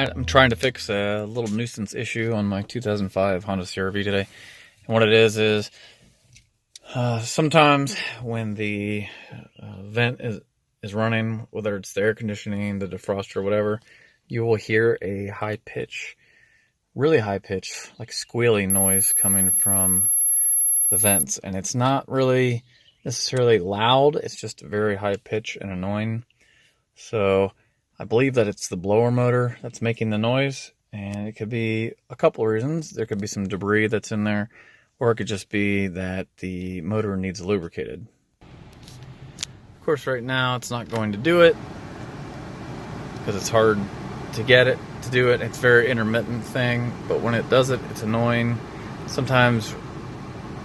Alright, I'm trying to fix a little nuisance issue on my 2005 Honda CRV today. And what it is sometimes when the vent is running, whether it's the air conditioning, the defroster, whatever, you will hear a high pitch, really high pitch, like squealing noise coming from the vents. And it's not really necessarily loud, it's just very high pitch and annoying. So I believe that it's the blower motor that's making the noise, and it could be a couple of reasons. There could be some debris that's in there, or it could just be that the motor needs lubricated. Of course, right now it's not going to do it because it's hard to get it to do it. It's a very intermittent thing, but when it does it, it's annoying. Sometimes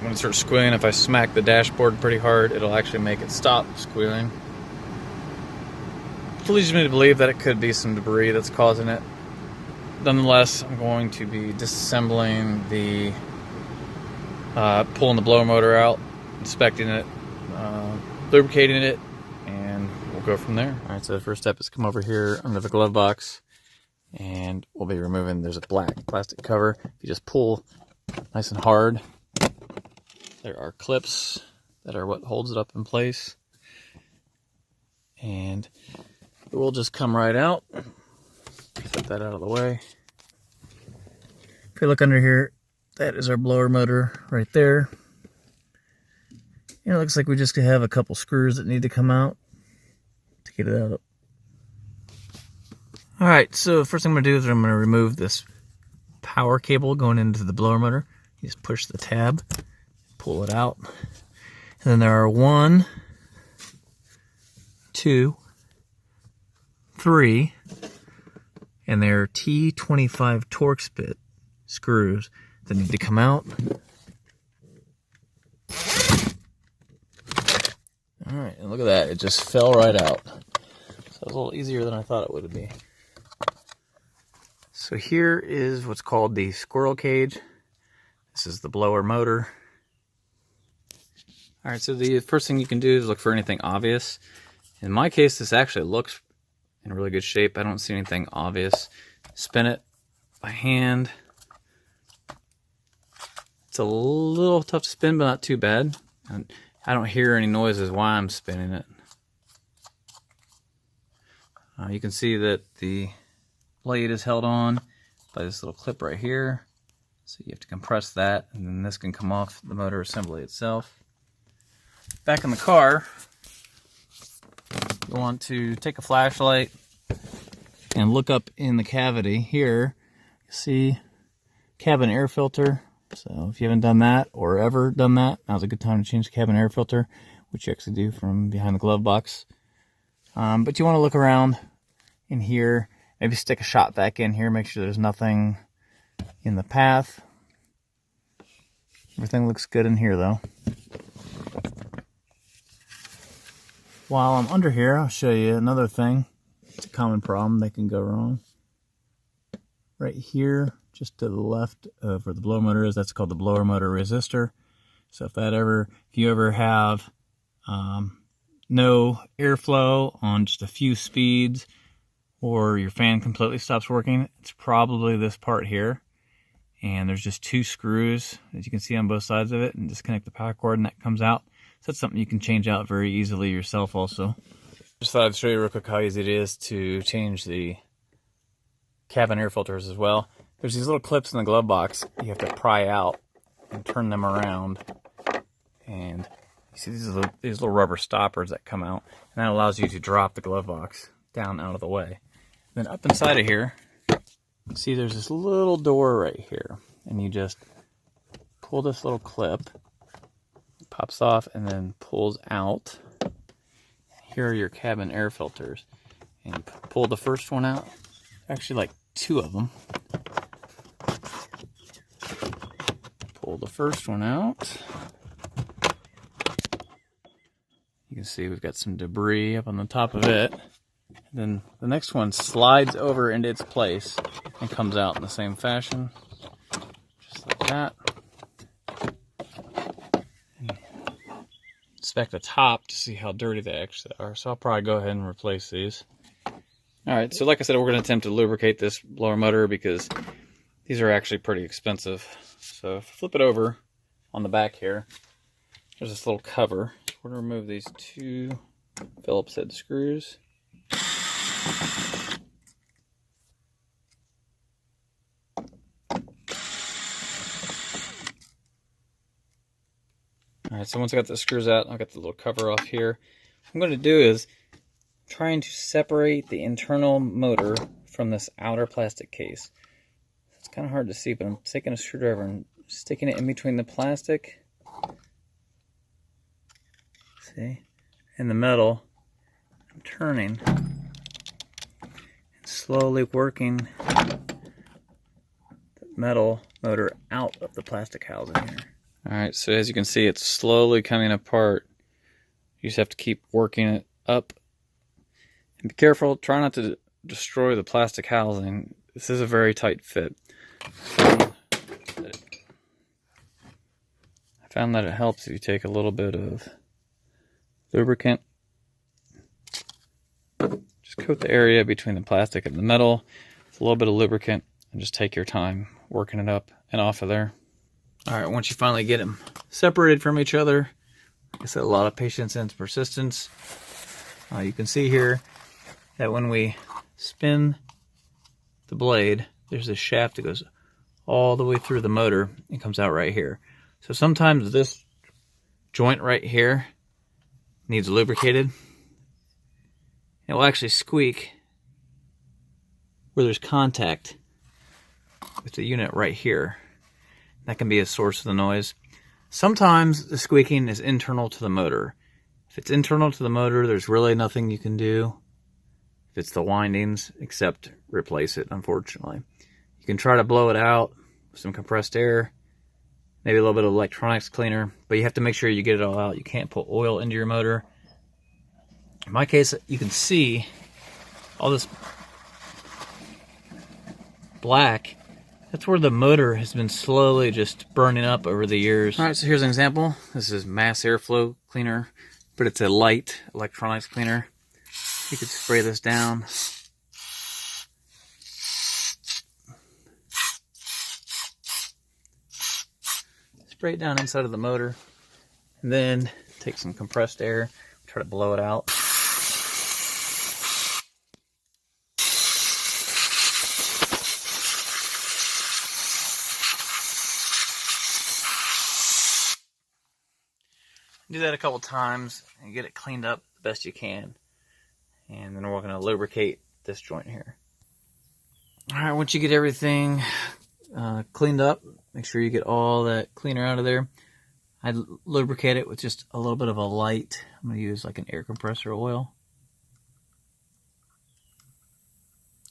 when it starts squealing, if I smack the dashboard pretty hard, it'll actually make it stop squealing. It leads me to believe that it could be some debris that's causing it. Nonetheless, I'm going to be disassembling the, pulling the blower motor out, inspecting it, lubricating it, and we'll go from there. Alright, so the first step is come over here under the glove box, and we'll be removing, there's a black plastic cover. If you just pull nice and hard, there are clips that are what holds it up in place. And it will just come right out. Set that out of the way. If you look under here, that is our blower motor right there. And it looks like we just have a couple screws that need to come out to get it out. Alright, so the first thing I'm going to do is I'm going to remove this power cable going into the blower motor. You just push the tab, pull it out. And then there are 1, 2, 3, and they're T25 Torx bit screws that need to come out. Alright, and look at that, it just fell right out. So it was a little easier than I thought it would be. So here is what's called the squirrel cage. This is the blower motor. Alright, so the first thing you can do is look for anything obvious. In my case, this actually looks in really good shape. I don't see anything obvious. Spin it by hand. It's a little tough to spin, but not too bad. And I don't hear any noises while I'm spinning it. You can see that the blade is held on by this little clip right here. So you have to compress that, and then this can come off the motor assembly itself. Back in the car, you want to take a flashlight and look up in the cavity here. You see cabin air filter. So if you haven't done that or ever done that, now's a good time to change the cabin air filter, which you actually do from behind the glove box. But you want to look around in here, maybe stick a shot vac in here, make sure there's nothing in the path. Everything looks good in here though. While I'm under here, I'll show you another thing. It's a common problem that can go wrong. Right here, just to the left of where the blower motor is, that's called the blower motor resistor. So if you ever have no airflow on just a few speeds, or your fan completely stops working, it's probably this part here. And there's just 2 screws, as you can see on both sides of it, and disconnect the power cord and that comes out. So that's something you can change out very easily yourself also. Just thought I'd show you real quick how easy it is to change the cabin air filters as well. There's these little clips in the glove box you have to pry out and turn them around. And you see these little rubber stoppers that come out, and that allows you to drop the glove box down out of the way. Then up inside of here, see there's this little door right here, and you just pull this little clip, it pops off and then pulls out. Here are your cabin air filters, and you pull the first one out, actually like 2 of them. Pull the first one out. You can see we've got some debris up on the top of it. And then the next one slides over into its place and comes out in the same fashion, just like that. Inspect the top to see how dirty they actually are. So I'll probably go ahead and replace these. Alright, so like I said, we're going to attempt to lubricate this blower motor because these are actually pretty expensive. So if I flip it over on the back here, there's this little cover. We're going to remove these 2 Phillips head screws. Alright, so once I got the screws out, I'll get the little cover off here. What I'm going to do is trying to separate the internal motor from this outer plastic case. It's kind of hard to see, but I'm taking a screwdriver and sticking it in between the plastic, see, and the metal. I'm turning and slowly working the metal motor out of the plastic housing here. Alright, so as you can see, it's slowly coming apart. You just have to keep working it up. And be careful, try not to destroy the plastic housing. This is a very tight fit. I found that it helps if you take a little bit of lubricant. Just coat the area between the plastic and the metal with a little bit of lubricant and just take your time working it up and off of there. Alright, once you finally get them separated from each other, like I said, a lot of patience and persistence. You can see here that when we spin the blade, there's this shaft that goes all the way through the motor and comes out right here. So sometimes this joint right here needs lubricated. It will actually squeak where there's contact with the unit right here. That can be a source of the noise. Sometimes the squeaking is internal to the motor. If it's internal to the motor, there's really nothing you can do. If it's the windings, except replace it, unfortunately. You can try to blow it out with some compressed air, maybe a little bit of electronics cleaner, but you have to make sure you get it all out. You can't put oil into your motor. In my case, you can see all this black. That's where the motor has been slowly just burning up over the years. Alright, so here's an example. This is mass airflow cleaner, but it's a light electronics cleaner. You could spray this down. Spray it down inside of the motor, and then take some compressed air, try to blow it out. Do that a couple times and get it cleaned up the best you can. And then we're going to lubricate this joint here. Alright, once you get everything cleaned up, make sure you get all that cleaner out of there. I lubricate it with just a little bit of a light. I'm going to use like an air compressor oil.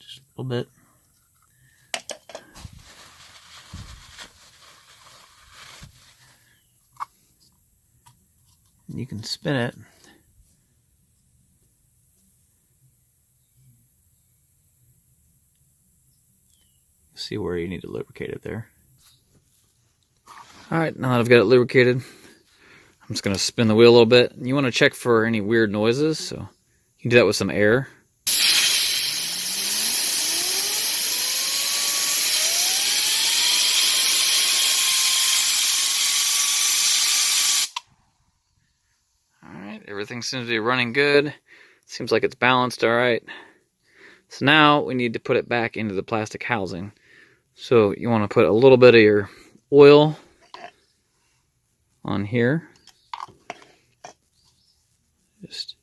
Just a little bit. And you can spin it. See where you need to lubricate it there. Alright, now that I've got it lubricated, I'm just going to spin the wheel a little bit. You want to check for any weird noises, so you can do that with some air. Alright, everything seems to be running good. Seems like it's balanced alright. So now we need to put it back into the plastic housing. So you want to put a little bit of your oil on here. Just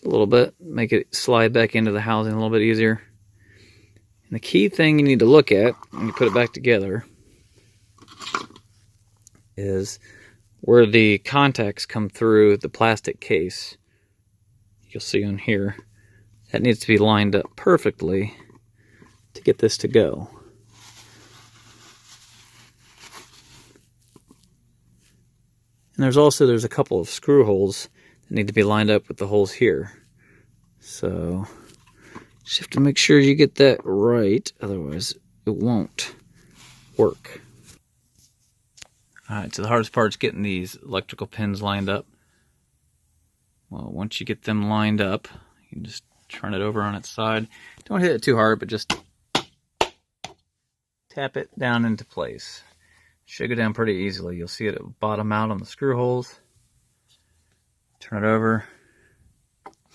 a little bit. Make it slide back into the housing a little bit easier. And the key thing you need to look at when you put it back together is where the contacts come through the plastic case. You'll see on here. That needs to be lined up perfectly to get this to go. And there's a couple of screw holes that need to be lined up with the holes here. So just have to make sure you get that right, otherwise it won't work. Alright, so the hardest part is getting these electrical pins lined up. Well, once you get them lined up, you can just turn it over on its side. Don't hit it too hard, but just tap it down into place. Should go down pretty easily. You'll see it bottom out on the screw holes. Turn it over.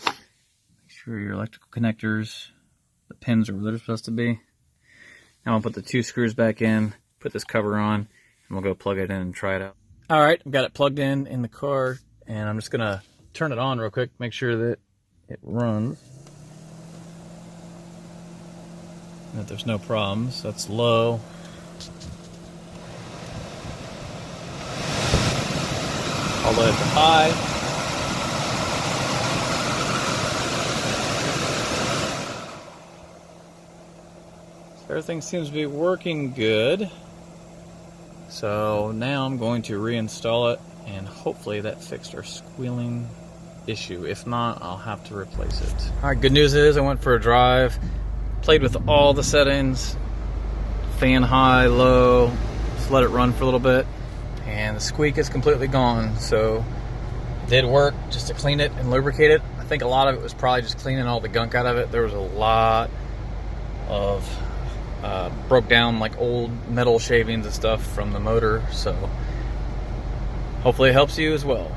Make sure your electrical connectors, the pins are where they're supposed to be. Now I'll put the 2 screws back in, put this cover on, and we'll go plug it in and try it out. All right, I've got it plugged in the car, and I'm just gonna turn it on real quick, make sure that it runs. That there's no problems. That's low. I'll let it to high. So everything seems to be working good. So now I'm going to reinstall it, and hopefully that fixed our squealing issue. If not, I'll have to replace it. All right, good news is I went for a drive, played with all the settings, fan high, low, just let it run for a little bit, and the squeak is completely gone. So it did work just to clean it and lubricate it. I think a lot of it was probably just cleaning all the gunk out of it. There was a lot of broke down like old metal shavings and stuff from the motor, so hopefully it helps you as well.